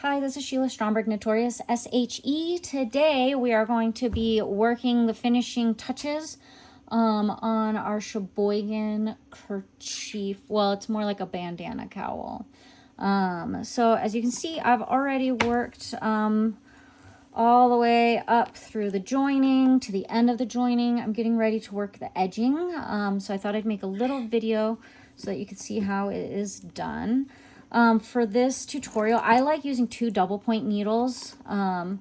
Hi, this is Sheila Stromberg, Notorious SHE. Today we are going to be working the finishing touches on our Cheboygan kerchief. Well, it's more like a bandana cowl. So as you can see, I've already worked all the way up through the joining to the end of the joining. I'm getting ready to work the edging. So I thought I'd make a little video so that you could see how it is done. For this tutorial, I like using 2 double point needles. And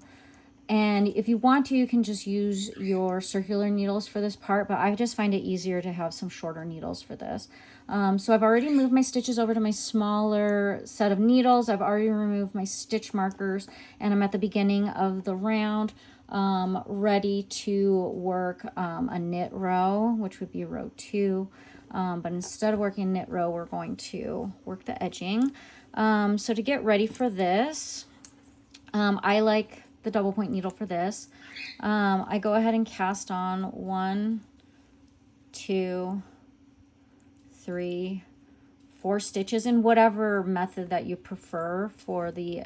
if you want to, you can just use your circular needles for this part, but I just find it easier to have some shorter needles for this. So I've already moved my stitches over to my smaller set of needles. I've already removed my stitch markers, and I'm at the beginning of the round, ready to work a knit row, which would be row 2. But instead of working knit row, we're going to work the edging. So to get ready for this, I like the double point needle for this. I go ahead and cast on 1, 2, 3, 4 stitches in whatever method that you prefer for the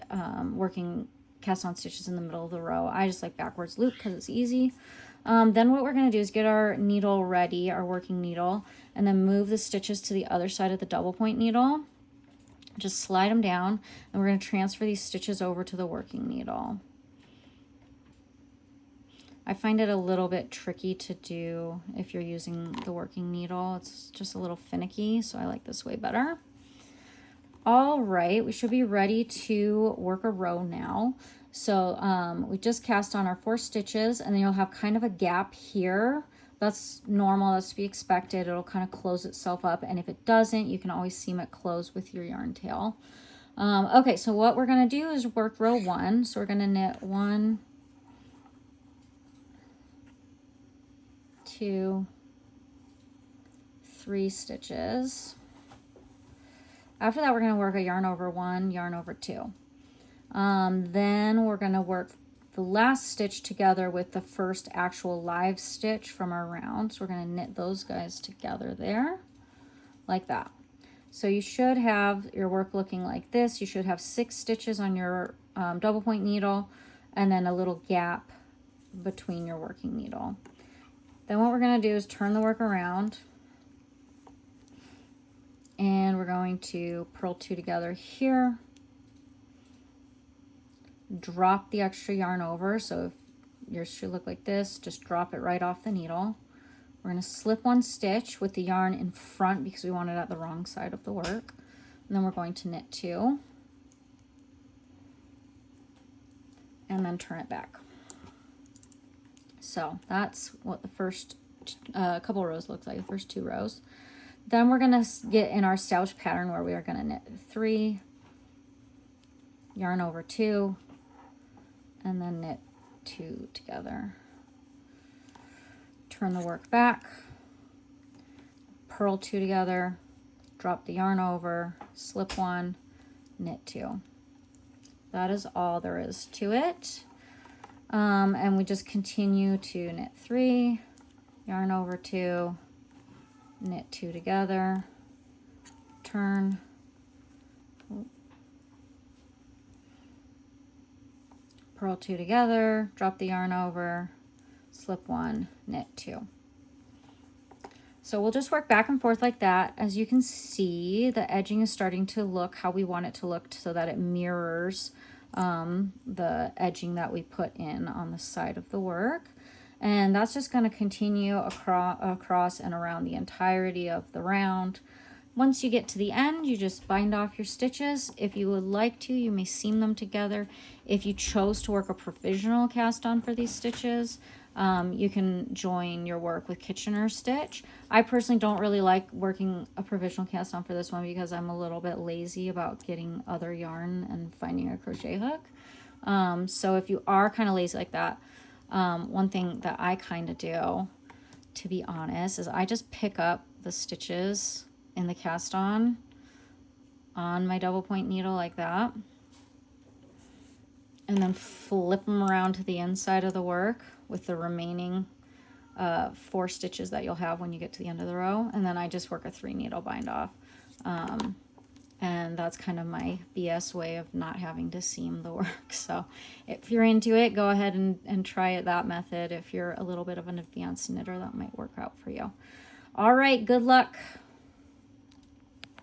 working cast on stitches in the middle of the row. I just like backwards loop because it's easy. Then what we're going to do is get our needle ready, our working needle, and then move the stitches to the other side of the double point needle. Just slide them down, and we're going to transfer these stitches over to the working needle. I find it a little bit tricky to do if you're using the working needle. It's just a little finicky, so I like this way better. All right, we should be ready to work a row now. So we just cast on our 4 stitches, and then you'll have kind of a gap here. That's normal, that's to be expected. It'll kind of close itself up, and if it doesn't, you can always seam it closed with your yarn tail. Okay, so what we're going to do is work row 1. So we're going to knit 1, 2, 3 stitches. After that, we're going to work a yarn over 1, yarn over 2. Then we're going to work the last stitch together with the first actual live stitch from our round. So we're going to knit those guys together there, like that. So you should have your work looking like this. You should have 6 stitches on your double point needle, and then a little gap between your working needle. Then what we're going to do is turn the work around, and we're going to purl 2 together here, drop the extra yarn over. So if yours should look like this, just drop it right off the needle. We're going to slip 1 stitch with the yarn in front because we want it at the wrong side of the work, and then we're going to knit 2 and then turn it back. So that's what the first couple rows looks like, the first 2 rows. Then we're going to get in our stouch pattern where we are going to knit 3, yarn over 2, and then knit 2 together. Turn the work back, purl 2 together, drop the yarn over, slip 1, knit 2. That is all there is to it. And we just continue to knit 3, yarn over 2, knit 2 together, turn, purl 2 together, drop the yarn over, slip 1, knit 2. So we'll just work back and forth like that. As you can see, the edging is starting to look how we want it to look so that it mirrors the edging that we put in on the side of the work. And that's just going to continue across and around the entirety of the round. Once you get to the end, you just bind off your stitches. If you would like to, you may seam them together. If you chose to work a provisional cast on for these stitches, you can join your work with Kitchener stitch. I personally don't really like working a provisional cast on for this one because I'm a little bit lazy about getting other yarn and finding a crochet hook. So if you are kind of lazy like that, one thing that I kind of do, to be honest, is I just pick up the stitches in the cast on my double point needle like that, and then flip them around to the inside of the work with the remaining 4 stitches that you'll have when you get to the end of the row, and then I just work a 3 needle bind off And that's kind of my BS way of not having to seam the work. So if you're into it, go ahead and try it that method. If you're a little bit of an advanced knitter, that might work out for you. All right, good luck.